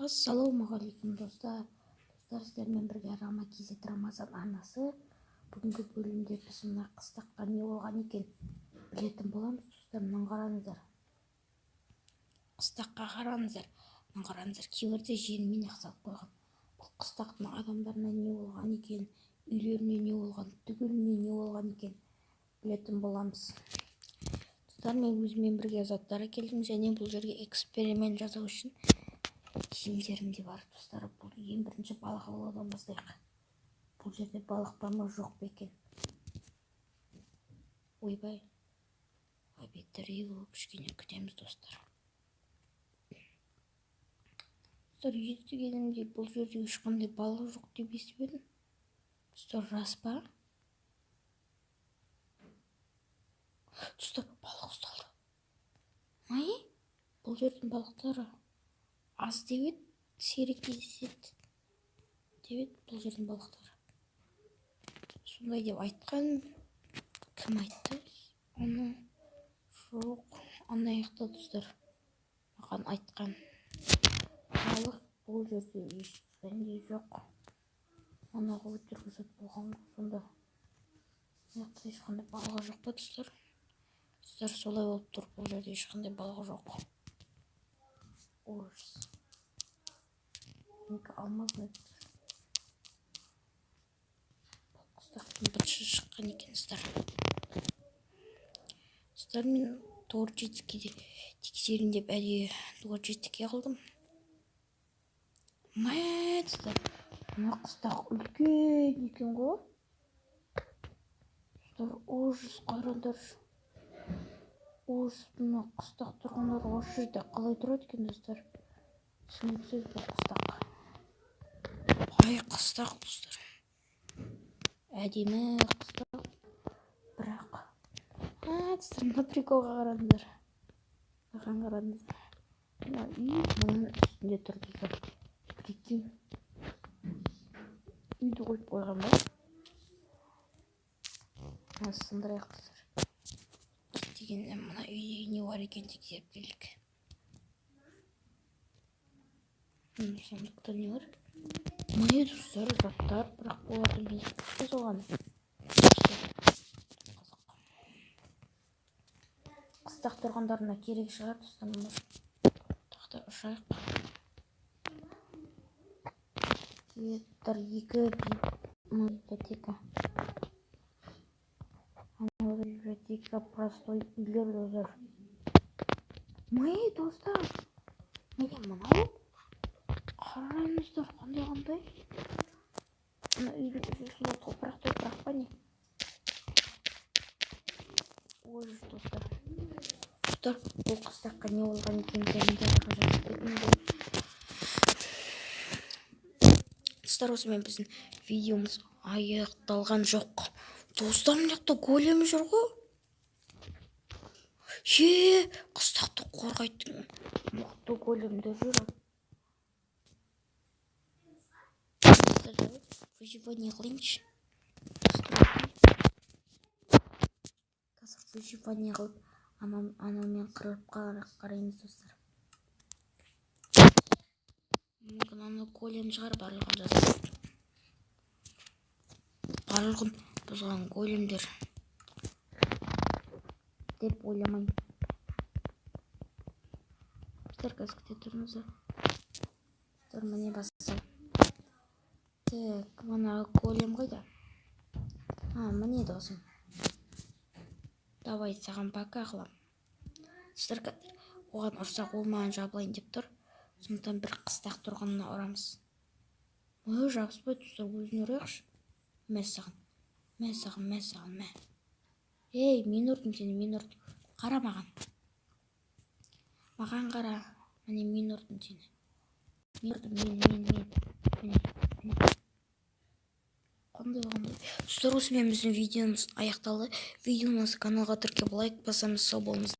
Ассалаумағалейкум достар. Сіздермен бірге Рама Кизет Рамазан арнасы. Бүгінгі бөлімде біз мына қыстаққа не болған екен білетін боламыз. Достар, мына қараңыздар. Қыстаққа қараңыздар. Мына қараңыздар, кейбірде желмен салып қойған. Бұл қыстақтың адамдарына не болған екен, үйлеріне не болған, түгеліне не болған екен білетін боламыз. Достар, мен өзімен бірге заттар келдім, және бұл жерге эксперимент жасау үшін киімдерім де бар. Достар, бұл ең бірінші балық аулаудан бастайық. Бұл жерде балық бар ма, жоқ па екен? Ойбай, обедтері болып кішкене күтеміз достар. Достар, естігенімде бұл жерде ешқандай балық жоқ деп естіп едім. Достар, рас па? Достар, балық ұсталды. Бұл жердің балықтары аз деп еді, сирек кездеседі деп еді бұл жердің балықтары. Сондай деп айтқан. Кім айтты? Оны жоқ, ана жақта достар маған айтқан. Балық бұл жерде ешқандай жоқ. Анағы өтірік зат болған сонда. Яқта ешқандай балығы жоқ па достар? Достар, солай болып тұр, бұл жерде ешқандай балығы жоқ. Ужас. Менікі алмаз ма? Қыстақтың бірінші шыққан екен достар. Достар, мен Торжетікеде тексерін деп әдейі Торжетікке қылдым. Достар, мына қыстақ үлкен екен ғой. Достар, ужас, қараңдар. Ужас, мына қыстақ тұрғандар осы жерде қалай тұрады екен достар? Түсініксіз бұл қыстақ. Бай қыстақ достар. Әдемі қыстақ. Бірақ достар, мына приколға қараңдар. Қараңыздар. Мына үй мұның үстінде тұр достар. Прикинь. Үйді қойып қойған ба? Сындырайық достар. Дегенде мына үйде не бар екен тексеріп келдік. Сондықта не бар? Міне достар, заттар, бірақ оларды естіп соған. Қыстақ тұрғандарына керек шығар достар. Тақта ұшайық. Достар, екі библиотека. Библиотека, простой үйлер достар. Міне достар, міне мынау. Қараңыздар, қандай. Мына үйдің үстінде топырақ па не? Ужас достар. Достар, бұл қыстаққа не болған екен комментарийға жазып кетіңіздер. Достар, осымен біздің видеомыз аяқталған жоқ. Достар, мына жақта голем жүр ғой. Қыстақты қорғайтын мықты големдер жүр. Выживание қылайыншы. Қазір выживание қылып, анаумен қырылып қараймыз достар. Мүмкін ана голем шығар барлығын жасап. Барлығын бұзған големдер деп ойламайын. Достар, қазір күте тұрыңыздар. Достар, міне басталды. Мына голем қайда? Міне досым. Давай саған пока қылам. Достар, оған ұрсақ ол маған жабылайын деп тұр. Сондықтан бір қыстақ тұрғанына ұрамыз. Жабыспай достар, өзін ұрайықшы. Мә саған. Ей, мен ұрдым сені, мен ұрдым. Қара маған. Маған қара. Міне мен ұрдым сені. Мен ұрдым, мен. Қандай. Достар, осымен біздің видеомыз аяқталды. Видеоңызды каналға тіркеп лайк басамыз, сау болыңыз.